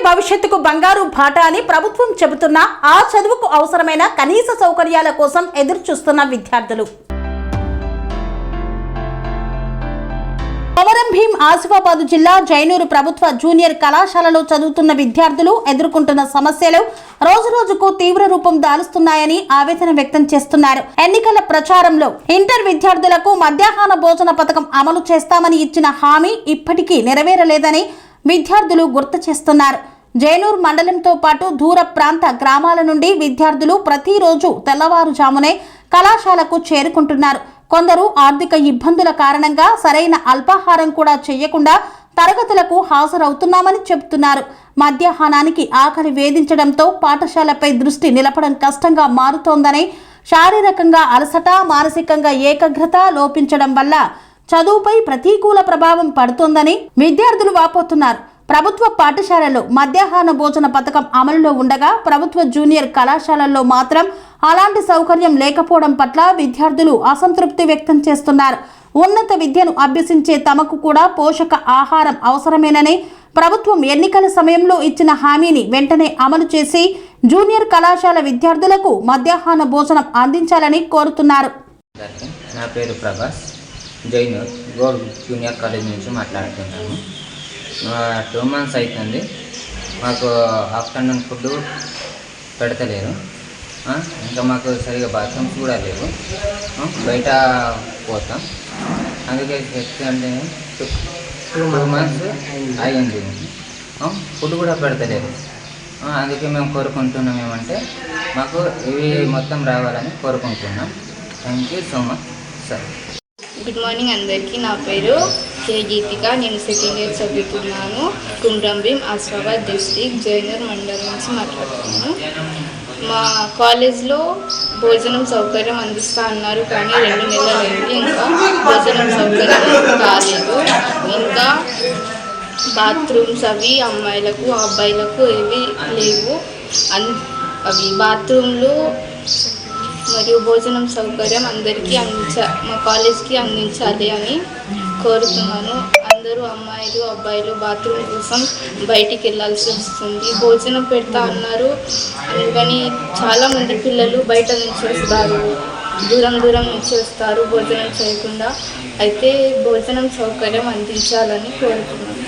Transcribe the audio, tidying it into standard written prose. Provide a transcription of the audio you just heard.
భవిష్యత్తుకు బంగారు బాట అని ప్రభుత్వం చెబుతున్నా ఆ చదువుకు అవసరమైన కనీస సౌకర్యాల కోసం ఎదురు చూస్తున్న విద్యార్థులు. కొమరం భీం ఆసిఫాబాద్ జిల్లా జైనూరు ప్రభుత్వ జూనియర్ కళాశాలలో చదువుతున్న విద్యార్థులు ఎదుర్కొంటున్న సమస్యలు రోజురోజుకు తీవ్ర రూపం దాలుస్తున్నాయని ఆవేదన వ్యక్తం చేస్తున్నారు. ఎన్నికల ప్రచారంలో ఇంటర్ విద్యార్థులకు మధ్యాహ్న భోజన పథకం అమలు చేస్తామని ఇచ్చిన హామీ ఇప్పటికీ నెరవేరలేదని విద్యార్థులు గుర్తు చేస్తున్నారు. జైనూర్ మండలంతో పాటు దూర ప్రాంత గ్రామాల నుండి విద్యార్థులు ప్రతిరోజు తెల్లవారుజామునే కళాశాలకు చేరుకుంటున్నారు. కొందరు ఆర్థిక ఇబ్బందుల కారణంగా సరైన అల్పాహారం కూడా చేయకుండా తరగతులకు హాజరవుతున్నామని చెబుతున్నారు. మధ్యాహ్నానికి ఆకలి వేధించడంతో పాఠశాలపై దృష్టి నిలపడం కష్టంగా మారుతోందని, శారీరకంగా అలసట, మానసికంగా ఏకాగ్రత లోపించడం వల్ల చదువుపై ప్రతికూల ప్రభావం పడుతోందని విద్యార్థులు వాపోతున్నారు. ప్రభుత్వ పాఠశాలలో మధ్యాహ్న భోజన పథకం అమలులో ఉండగా ప్రభుత్వ జూనియర్ కళాశాలల్లో మాత్రం అలాంటి సౌకర్యం లేకపోవడం పట్ల విద్యార్థులు అసంతృప్తి వ్యక్తం చేస్తున్నారు. ఉన్నత విద్యను అభ్యసించే తమకు కూడా పోషక ఆహారం అవసరమేనని, ప్రభుత్వం ఎన్నికల సమయంలో ఇచ్చిన హామీని వెంటనే అమలు చేసి జూనియర్ కళాశాల విద్యార్థులకు మధ్యాహ్న భోజనం అందించాలని కోరుతున్నారు. నా పేరు Prabhas, Jainoor gold junior college నుంచి మాట్లాడుతున్నాను. 2 months అవుతుంది, మాకు ఆఫ్టర్నూన్ ఫుడ్ పెడతలేరు. ఇంకా మాకు సరిగా బాత్రూమ్స్ కూడా లేవు. బయట పోతాం. అందుకే అంటే 2 months అయ్యింది, ఫుడ్ కూడా పెడతలేరు. అందుకే మేము కోరుకుంటున్నాం ఏమంటే మాకు ఇవి మొత్తం రావాలని కోరుకుంటున్నాం. Thank you so much sir. Good morning అందరికీ. నా పేరు కే గీతిక. నేను సెకండ్ ఇయర్ చదువుతున్నాను. కొమరం భీం ఆసిఫాబాద్ డిస్ట్రిక్ట్ జైనూర్ మండలం నుంచి మాట్లాడుతున్నాను. మా కాలేజ్లో భోజనం సౌకర్యం అందిస్తా అన్నారు, కానీ 2 నెలలైంది ఇంకా భోజనం సౌకర్యం కాలేదు. ఇంకా బాత్రూమ్స్ అవి అమ్మాయిలకు అబ్బాయిలకు ఏవి లేవు. అవి బాత్రూమ్లు మరియు భోజనం సౌకర్యం అందరికీ మా కాలేజ్కి అందించాలి అని కోరుతున్నాను. అందరూ అమ్మాయిలు అబ్బాయిలు బాత్రూమ్ కోసం బయటికి వెళ్ళాల్సి వస్తుంది. భోజనం పెడతా అన్నారు కానీ చాలామంది పిల్లలు బయట నుంచి వస్తారు, దూరం నుంచి వస్తారు భోజనం చేయకుండా. అయితే భోజనం సౌకర్యం అందించాలని కోరుతున్నాను.